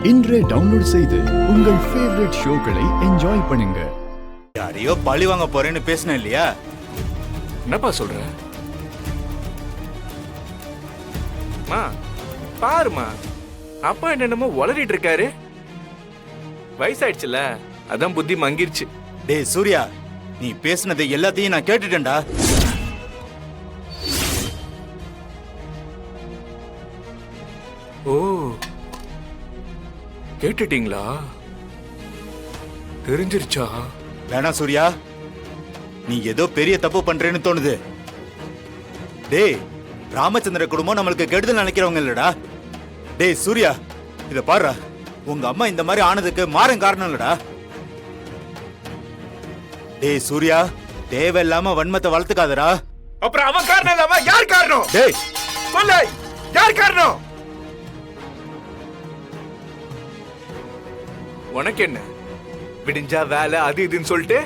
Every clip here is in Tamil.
இன்றே டவுன்லோட் செய்து உங்கள் ஃபேவரட் ஷோக்களை என்ஜாய் பண்ணுங்க. யாரையோ பழி வாங்க போறேன்னு பேசின இல்லையா? என்னப்பா சொல்ற? மா பாருமா, அப்பா என்னென்னமோ உளறிட்டு இருக்காரு. வயசாயிடுச்சுல, அதான் புத்தி மங்கிருச்சு. டேய் சூர்யா, நீ பேசினது எல்லாத்தையும் நான் கேட்டுட்டேன்டா. ஓ, கேட்டுட்டீங்களா? தெரிஞ்சிருச்சா? வேணாம் சூர்யா, நீ ஏதோ பெரிய தப்பு பண்றேன்னு தோணுது. டேய், ராமச்சந்திர குடும்பம் நம்மளுக்கு கெடுதல் நினைக்கிறவங்க இல்லடா. டேய் சூர்யா, இத பாரு, உங்க அம்மா இந்த மாதிரி ஆனதுக்கு மாறன் காரணம் இல்லடா. டேய் சூர்யா, தேவையில்லாம வன்மத்தை வளர்த்துக்காதடா. அப்புறம் அவன் காரணம் இல்லாம யார் காரணம்? டேய் சொல்ல, யார் காரணம்? உனக்கு என்ன, விடிஞ்சா வேலை அது இதுன்னு சொல்லிட்டு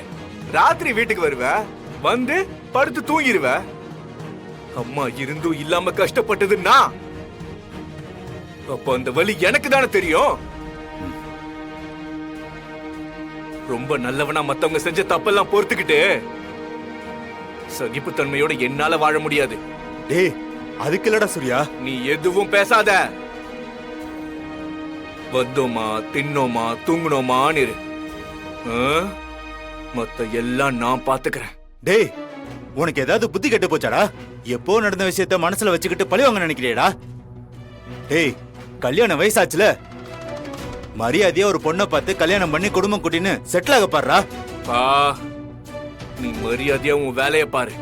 ராத்திரி வீட்டுக்கு வருவ, வந்து படுத்து தூங்கிடுவ. அம்மா இருந்தும் இல்லாம கஷ்டப்பட்டதுன்னா அப்ப அந்த வலி எனக்கு தானே தெரியும். ரொம்ப நல்லவனா மத்தவங்க செஞ்ச தப்பெல்லாம் பொறுத்துக்கிட்டு சகிப்புத்தன்மையோட என்னால வாழ முடியாது. டேய், அதுக்கு இல்லடா சூர்யா. நீ எதுவும் பேசாத. வந்தோமா, தின்னோமா, தூங்குனோமான்னு இரு. மத்த எல்லாம் நான் பாத்துக்கிறேன். டேய், உனக்கு ஏதாவது புத்தி கெட்டு போச்சாடா? எப்போ நடந்த விஷயத்த மனசுல வச்சுக்கிட்டு பழி வாங்க நினைக்கிறியடா? டேய், கல்யாண வயசாச்சுல, மரியாதையா ஒரு பொண்ணை பார்த்து கல்யாணம் பண்ணி குடும்பம் குட்டின்னு செட்டில் ஆக பாடுறா. பா, நீ மரியாதையா உன் வேலைய பாரு,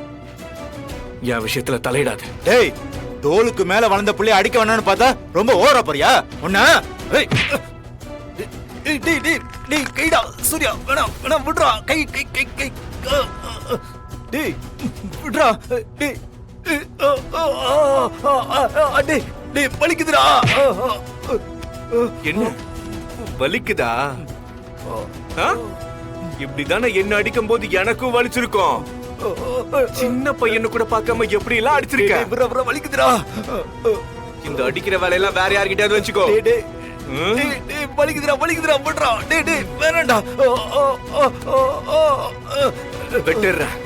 என் விஷயத்துல தலையிடாத. டேய், தோலுக்கு மேல வளர்ந்த புள்ளைய அடிக்க வேணான்னு பார்த்தா ரொம்ப ஓவரா போறியா? உன்ன கைடா சூர்யா, வேணாம் வேணாம், விடுறா. கை கை கை கை டேய், விடுறா. டேய் டேய் டேய், வலிக்குதுடா. என்ன வலிக்குதா? இப்படிதானே என்ன அடிக்கும் போது எனக்கும் வலிச்சிருக்கும். சின்ன பையனு கூட பார்க்காம எப்படி எல்லாம் அடிச்சிருக்க. வலிக்குதுடா. இந்த அடிக்கிற வேலையெல்லாம் வேற யார்கிட்டயாவது வச்சுக்கோ. வலிக்குதுடா வலிக்குதுடா, விடுறா. டேய் டேய், வேணாம்டா. வெட்டுறேன்.